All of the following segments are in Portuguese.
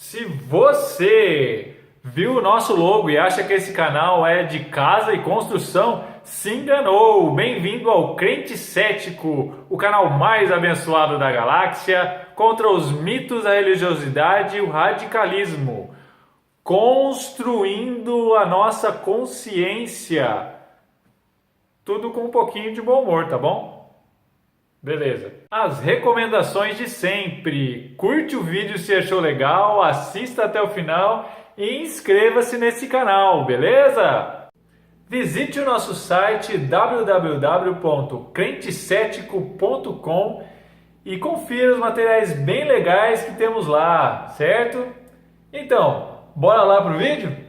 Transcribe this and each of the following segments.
Se você viu o nosso logo e acha que esse canal é de casa e construção, se enganou! Bem-vindo ao Crente Cético, o canal mais abençoado da galáxia, contra os mitos, a religiosidade e o radicalismo, construindo a nossa consciência. Tudo com um pouquinho de bom humor, tá bom? Beleza. As recomendações de sempre. Curte o vídeo se achou legal, assista até o final e inscreva-se nesse canal, beleza? Visite o nosso site www.crentecético.com e confira os materiais bem legais que temos lá, certo? Então, bora lá pro vídeo?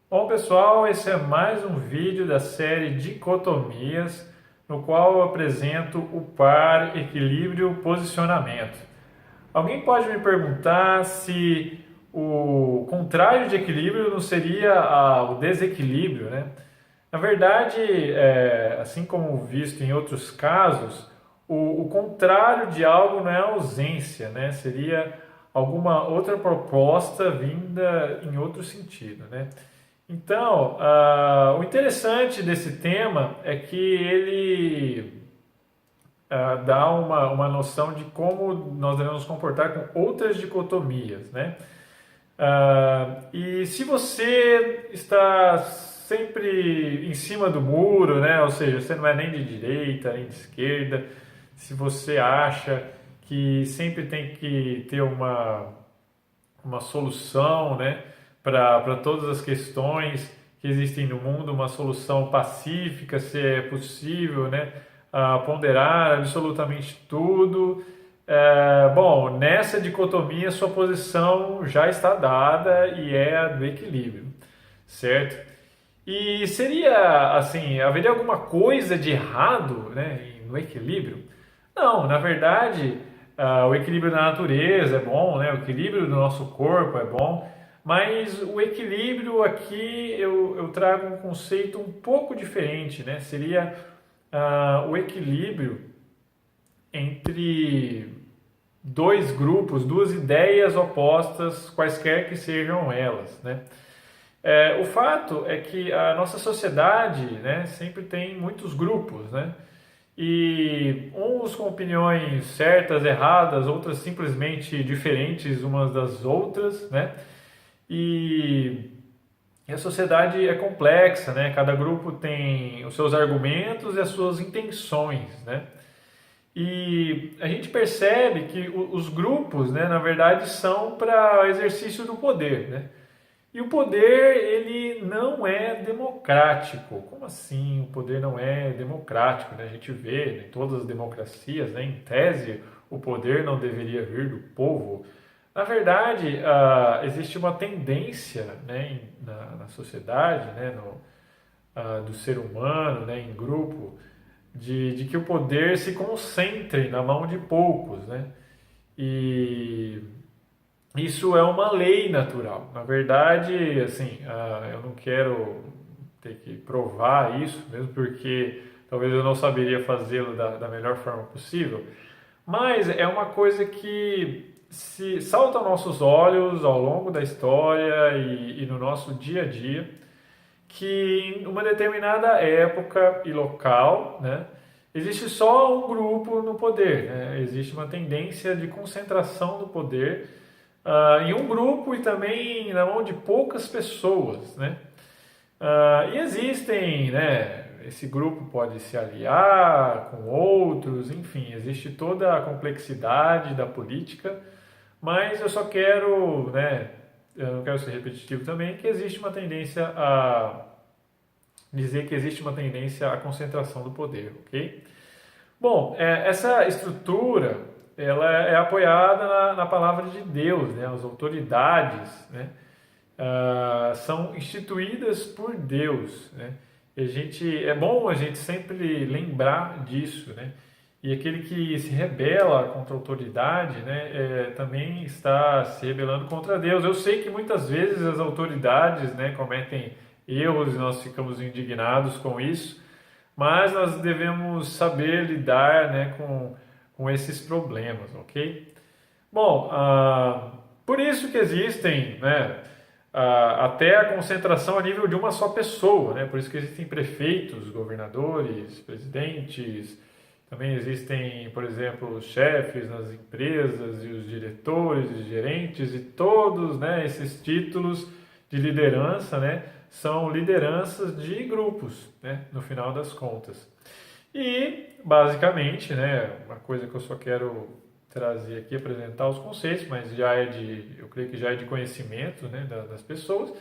Bom pessoal, esse é mais um vídeo da série Dicotomias, no qual eu apresento o par, equilíbrio, posicionamento. Alguém pode me perguntar se o contrário de equilíbrio não seria o desequilíbrio, né? Na verdade, assim como visto em outros casos, o contrário de algo não é ausência, né? Seria alguma outra proposta vinda em outro sentido, né? Então, o interessante desse tema é que ele dá uma noção de como nós devemos nos comportar com outras dicotomias, né? E se você está sempre em cima do muro, né? Ou seja, você não é nem de direita nem de esquerda, se você acha que sempre tem que ter uma solução, né? Para todas as questões que existem no mundo, uma solução pacífica, se é possível, né? Ponderar absolutamente tudo. Bom, nessa dicotomia sua posição já está dada e é a do equilíbrio, certo? E seria assim, haveria alguma coisa de errado, né, no equilíbrio? Não, na verdade, o equilíbrio da natureza é bom, né? O equilíbrio do nosso corpo é bom, mas o equilíbrio aqui eu trago um conceito um pouco diferente, né? Seria o equilíbrio entre dois grupos, duas ideias opostas, quaisquer que sejam elas, né? O fato é que a nossa sociedade, né, sempre tem muitos grupos, né? E uns com opiniões certas, erradas, outras simplesmente diferentes umas das outras, né? E a sociedade é complexa, né? Cada grupo tem os seus argumentos e as suas intenções, né? E a gente percebe que os grupos, né, na verdade, são para o exercício do poder, né? E o poder, ele não é democrático. Como assim o poder não é democrático, né? A gente vê em todas as democracias, né, em tese, o poder não deveria vir do povo. Na verdade, existe uma tendência, né, na sociedade, né, do ser humano, né, em grupo, de que o poder se concentre na mão de poucos, né? E isso é uma lei natural. Na verdade, assim, eu não quero ter que provar isso, mesmo porque talvez eu não saberia fazê-lo da melhor forma possível, mas é uma coisa que se salta aos nossos olhos ao longo da história e no nosso dia a dia, que em uma determinada época e local, né, existe só um grupo no poder, né? Existe uma tendência de concentração do poder em um grupo e também na mão de poucas pessoas, né? E existem, né? Esse grupo pode se aliar com outros, enfim, existe toda a complexidade da política, mas eu só quero, né? Eu não quero ser repetitivo também, que existe uma tendência a dizer que existe uma tendência à concentração do poder, ok? Bom, essa estrutura ela é apoiada na palavra de Deus, né, as autoridades, né, são instituídas por Deus, né? E é bom a gente sempre lembrar disso, né? E aquele que se rebela contra a autoridade, né, também está se rebelando contra Deus. Eu sei que muitas vezes as autoridades, né, cometem erros e nós ficamos indignados com isso, mas nós devemos saber lidar, né, com esses problemas, ok? Bom, por isso que existem, né, até a concentração a nível de uma só pessoa, né? Por isso que existem prefeitos, governadores, presidentes, também existem, por exemplo, os chefes nas empresas e os diretores e gerentes e todos, né, esses títulos de liderança, né, são lideranças de grupos, né, no final das contas. E, basicamente, né, uma coisa que eu só quero trazer aqui, apresentar os conceitos, mas eu creio que já é de conhecimento, né, das pessoas,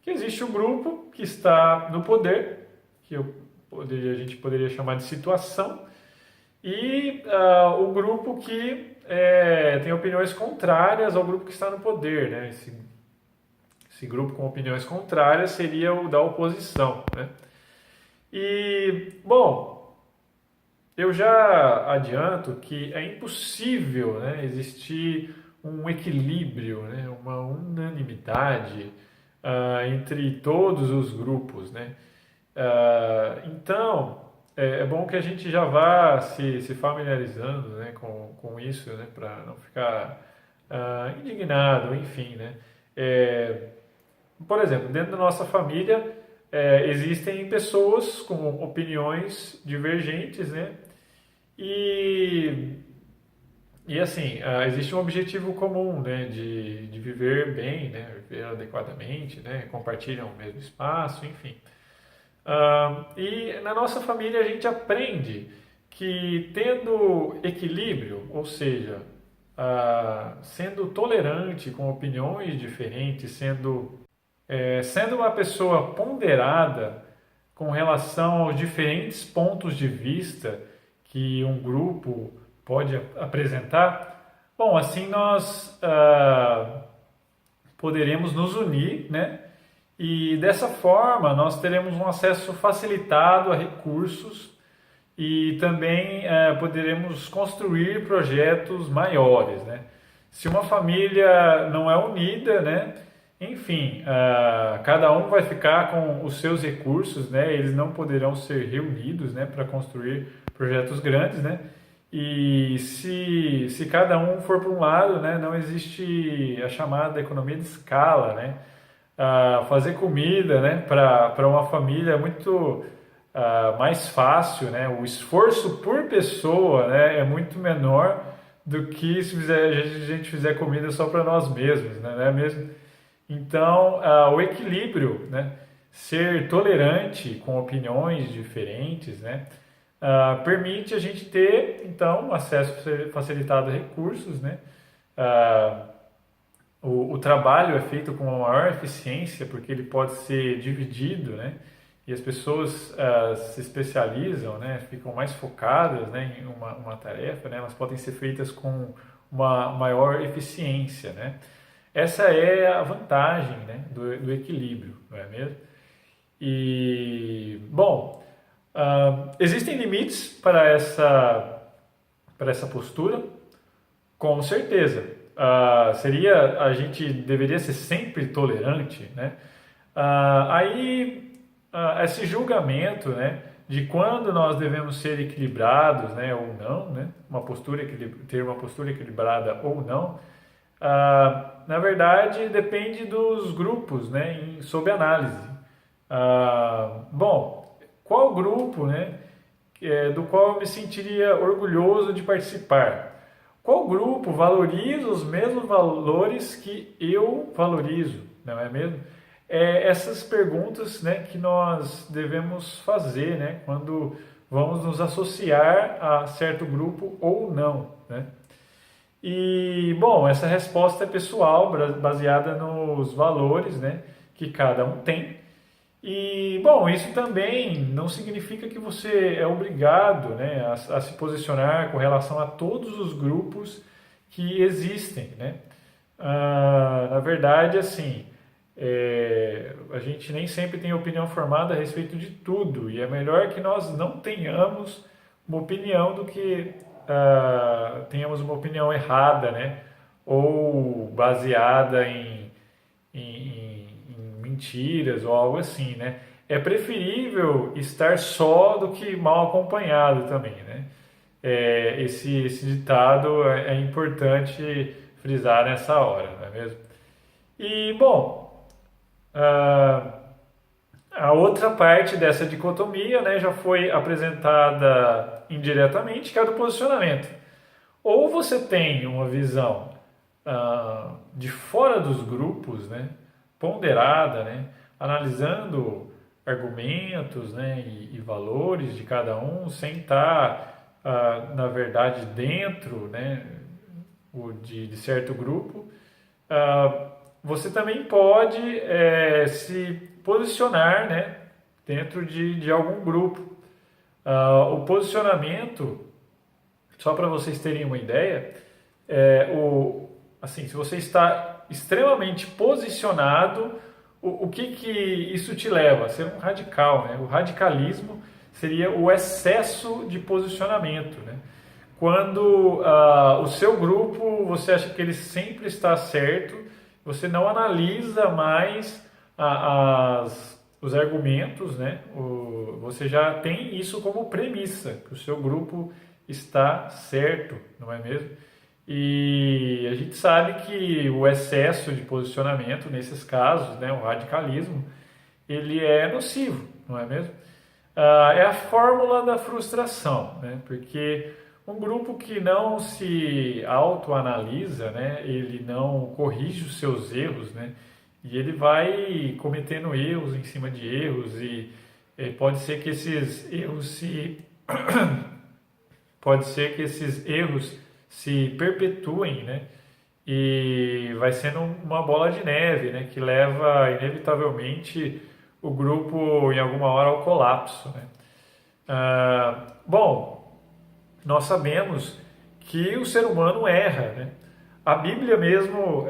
que existe um grupo que está no poder, que a gente poderia chamar de situação, e o grupo que tem opiniões contrárias ao grupo que está no poder, né? Esse grupo com opiniões contrárias seria o da oposição, né? E, bom, eu já adianto que é impossível, né, existir um equilíbrio, né, uma unanimidade entre todos os grupos, né? Então, é bom que a gente já vá se familiarizando, né, com isso, né, para não ficar indignado, enfim, né? É, por exemplo, dentro da nossa família existem pessoas com opiniões divergentes, né? E, e assim, existe um objetivo comum, né, de viver bem, né, viver adequadamente, né, compartilham o mesmo espaço, enfim. E na nossa família a gente aprende que tendo equilíbrio, ou seja, sendo tolerante com opiniões diferentes, sendo uma pessoa ponderada com relação aos diferentes pontos de vista que um grupo pode apresentar, bom, assim nós poderemos nos unir, né? E dessa forma nós teremos um acesso facilitado a recursos e também poderemos construir projetos maiores, né? Se uma família não é unida, né? Enfim, cada um vai ficar com os seus recursos, né? Eles não poderão ser reunidos, né, para construir projetos grandes, né? E se cada um for para um lado, né, não existe a chamada economia de escala, né? Fazer comida, né, para uma família é muito mais fácil, né? O esforço por pessoa, né, é muito menor do que se a gente fizer comida só para nós mesmos, né? Não é mesmo? Então, o equilíbrio, né, ser tolerante com opiniões diferentes, né, permite a gente ter, então, acesso facilitado a recursos, né, o trabalho é feito com uma maior eficiência porque ele pode ser dividido, né, e as pessoas se especializam, né, ficam mais focadas, né, em uma tarefa, né, elas podem ser feitas com uma maior eficiência, né. Essa é a vantagem, né, do equilíbrio, não é mesmo? E, bom, existem limites para essa postura? Com certeza. A gente deveria ser sempre tolerante, né? Esse julgamento, né, de quando nós devemos ser equilibrados, né, ou não, né, ter uma postura equilibrada ou não, na verdade, depende dos grupos, né, sob análise. Bom, qual grupo, né, do qual eu me sentiria orgulhoso de participar? Qual grupo valoriza os mesmos valores que eu valorizo, não é mesmo? Essas perguntas, né, que nós devemos fazer, né, quando vamos nos associar a certo grupo ou não, né? E, bom, essa resposta é pessoal, baseada nos valores, né, que cada um tem. E, bom, isso também não significa que você é obrigado, né, a se posicionar com relação a todos os grupos que existem, né? Na verdade, assim, A gente nem sempre tem opinião formada a respeito de tudo, e é melhor que nós não tenhamos uma opinião do que tenhamos uma opinião errada, né? Ou baseada em mentiras ou algo assim, né? É preferível estar só do que mal acompanhado também, né? Esse ditado é importante frisar nessa hora, não é mesmo? E, bom, ah, a outra parte dessa dicotomia, né, já foi apresentada indiretamente, que é a do posicionamento. Ou você tem uma visão de fora dos grupos, né, ponderada, né, analisando argumentos, né, e valores de cada um, sem estar, na verdade, dentro, né, de certo grupo. Você também pode se posicionar, né, dentro de algum grupo. O posicionamento, só para vocês terem uma ideia, assim, se você está extremamente posicionado, o que isso te leva? A ser um radical, né? O radicalismo seria o excesso de posicionamento, né? Quando o seu grupo, você acha que ele sempre está certo, você não analisa mais os argumentos, né? Você já tem isso como premissa, que o seu grupo está certo, não é mesmo? E a gente sabe que o excesso de posicionamento nesses casos, né, o radicalismo, ele é nocivo, não é mesmo? É a fórmula da frustração, né? Porque um grupo que não se autoanalisa, né, ele não corrige os seus erros, né, e ele vai cometendo erros em cima de erros e pode ser que esses erros se perpetuem, né, e vai sendo uma bola de neve, né, que leva inevitavelmente o grupo em alguma hora ao colapso, né? Bom, nós sabemos que o ser humano erra, né? A Bíblia mesmo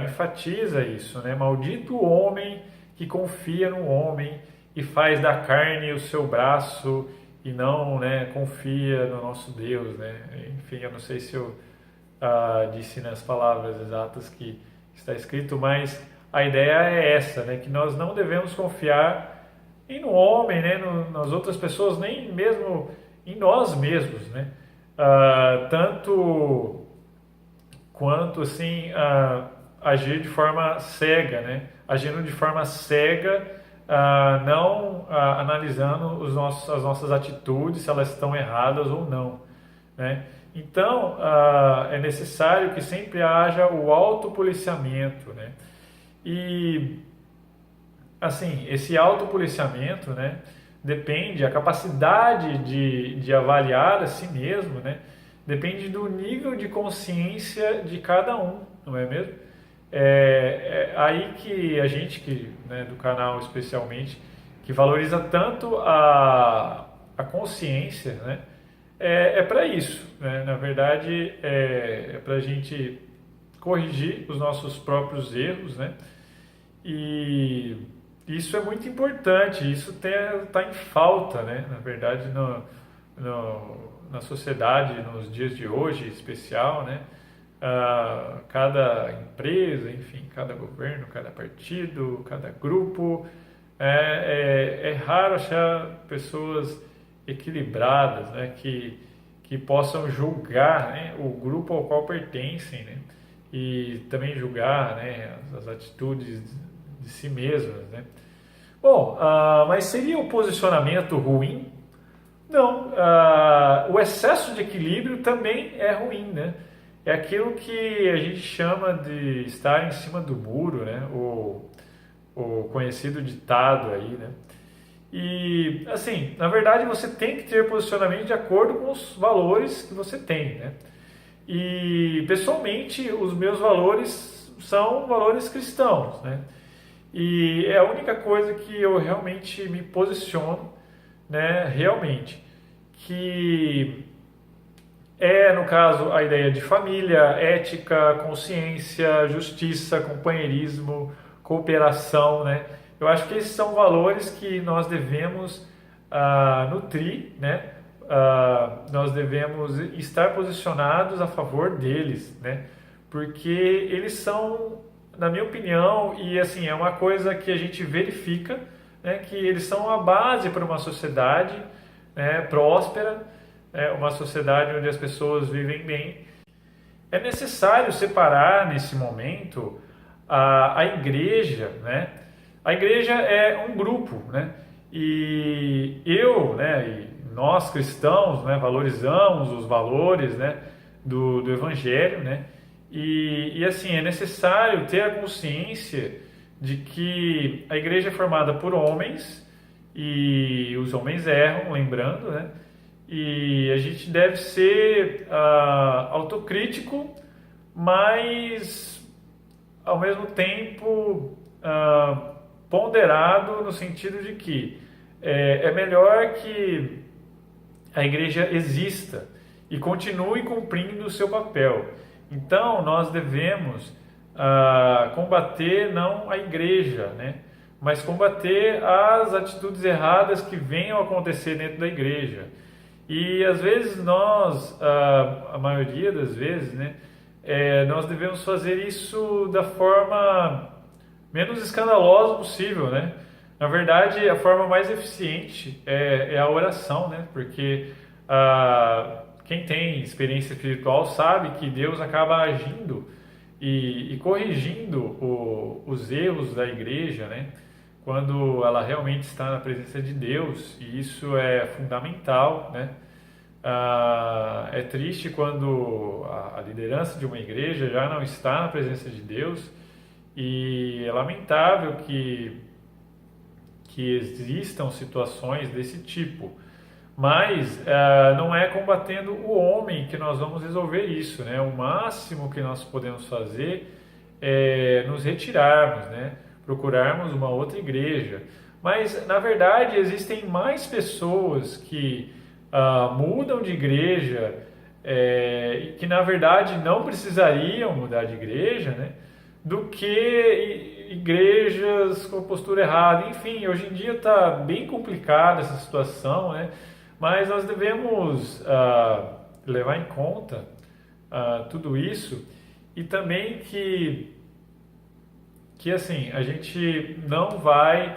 enfatiza isso, né? Maldito o homem que confia no homem e faz da carne o seu braço e não, né, confia no nosso Deus, né? Enfim, eu não sei se eu disse nas palavras exatas que está escrito, mas a ideia é essa, né? Que nós não devemos confiar nem no homem, né? Nas outras pessoas, nem mesmo em nós mesmos, né? Tanto quanto assim agir de forma cega, né? Agindo de forma cega, não analisando as nossas atitudes, se elas estão erradas ou não, né? Então, é necessário que sempre haja o autopoliciamento, né? E, assim, esse autopoliciamento, né, depende, a capacidade de avaliar a si mesmo, né, depende do nível de consciência de cada um, não é mesmo? É aí que a gente, né, do canal especialmente, que valoriza tanto a consciência, né, é para isso, né? Na verdade, é para a gente corrigir os nossos próprios erros, né? E isso é muito importante, isso está em falta, né? Na verdade, na sociedade, nos dias de hoje, em especial, né? Cada empresa, enfim, cada governo, cada partido, cada grupo, é raro achar pessoas equilibradas, né? Que possam julgar, né, o grupo ao qual pertencem, né? E também julgar, né, as atitudes de si mesmas, né? Bom, mas seria o posicionamento ruim? Não, o excesso de equilíbrio também é ruim, né? É aquilo que a gente chama de estar em cima do muro, né? O conhecido ditado aí, né? E, assim, na verdade você tem que ter posicionamento de acordo com os valores que você tem, né? E, pessoalmente, os meus valores são valores cristãos, né? E é a única coisa que eu realmente me posiciono, né? Realmente. Que no caso, a ideia de família, ética, consciência, justiça, companheirismo, cooperação, né? Eu acho que esses são valores que nós devemos nutrir, né? Nós devemos estar posicionados a favor deles, né? Porque eles são, na minha opinião, e assim, é uma coisa que a gente verifica, né? Que eles são a base para uma sociedade, né, próspera, né, uma sociedade onde as pessoas vivem bem. É necessário separar nesse momento a igreja, né? A igreja é um grupo, né? E eu, né, e nós cristãos, né, valorizamos os valores, né, do Evangelho, né? E assim, é necessário ter a consciência de que a igreja é formada por homens e os homens erram, lembrando, né? E a gente deve ser autocrítico, mas ao mesmo tempo ponderado no sentido de que é melhor que a igreja exista e continue cumprindo o seu papel. Então nós devemos combater não a igreja, né, mas combater as atitudes erradas que venham a acontecer dentro da igreja. E às vezes nós, a maioria das vezes, né, nós devemos fazer isso da forma menos escandalosa possível, né? Na verdade, a forma mais eficiente é a oração, né? Porque quem tem experiência espiritual sabe que Deus acaba agindo e corrigindo os erros da igreja, né? Quando ela realmente está na presença de Deus, e isso é fundamental, né? É triste quando a liderança de uma igreja já não está na presença de Deus, e é lamentável que existam situações desse tipo. Mas não é combatendo o homem que nós vamos resolver isso, né? O máximo que nós podemos fazer é nos retirarmos, né? Procurarmos uma outra igreja. Mas, na verdade, existem mais pessoas que mudam de igreja e que, na verdade, não precisariam mudar de igreja, né? Do que igrejas com postura errada. Enfim, hoje em dia está bem complicada essa situação, né? Mas nós devemos levar em conta tudo isso, e também que assim, a gente não vai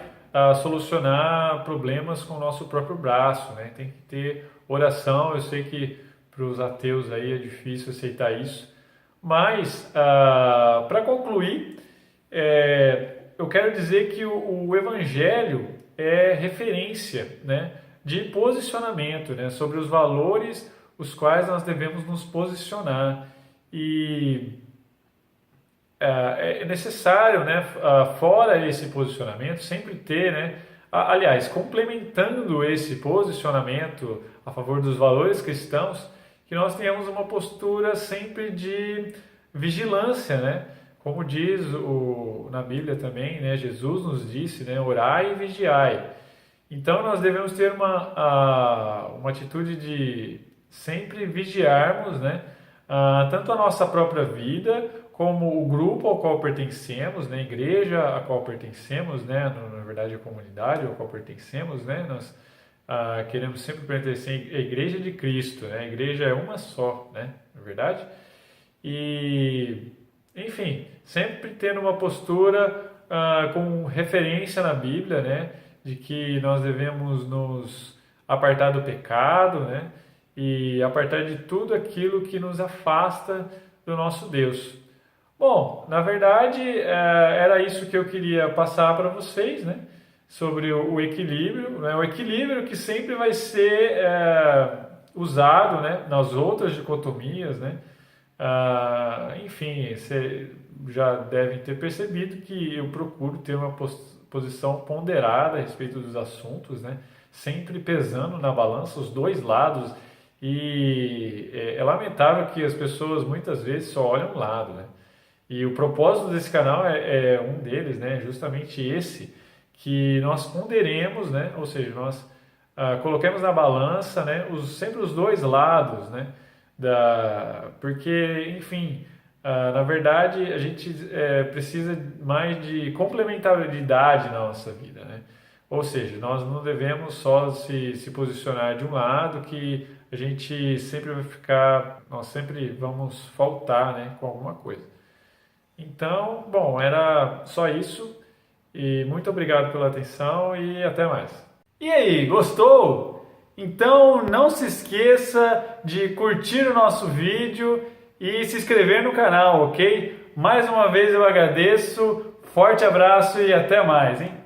solucionar problemas com o nosso próprio braço, né? Tem que ter oração. Eu sei que para os ateus aí é difícil aceitar isso, mas para concluir, eu quero dizer que o Evangelho é referência, né, de posicionamento, né, sobre os valores os quais nós devemos nos posicionar. E é necessário, né, fora esse posicionamento, sempre ter, né, aliás, complementando esse posicionamento a favor dos valores cristãos, que nós tenhamos uma postura sempre de vigilância, né? Como diz na Bíblia também, né, Jesus nos disse, né, orai e vigiai. Então nós devemos ter uma atitude de sempre vigiarmos, né, tanto a nossa própria vida, como o grupo ao qual pertencemos, né, a igreja a qual pertencemos, né, na verdade a comunidade ao qual pertencemos, né, nós queremos sempre pertencer à igreja de Cristo, né, a igreja é uma só, né, na verdade. E, enfim, sempre tendo uma postura com referência na Bíblia, né, de que nós devemos nos apartar do pecado, né, e apartar de tudo aquilo que nos afasta do nosso Deus. Bom, na verdade, era isso que eu queria passar para vocês, né, sobre o equilíbrio, né, o equilíbrio que sempre vai ser usado, né, nas outras dicotomias, né. Enfim, vocês já devem ter percebido que eu procuro ter uma posição ponderada a respeito dos assuntos, né? Sempre pesando na balança os dois lados, e é lamentável que as pessoas muitas vezes só olham um lado, né? E o propósito desse canal é um deles, né? Justamente esse, que nós ponderemos, né? Ou seja, nós coloquemos na balança, né, sempre os dois lados, né? Porque, enfim, Na verdade, a gente precisa mais de complementaridade na nossa vida, né? Ou seja, nós não devemos só se posicionar de um lado que a gente sempre vai ficar, nós sempre vamos faltar, né, com alguma coisa. Então, bom, era só isso e muito obrigado pela atenção e até mais. E aí, gostou? Então não se esqueça de curtir o nosso vídeo e se inscrever no canal, ok? Mais uma vez eu agradeço, forte abraço e até mais, hein?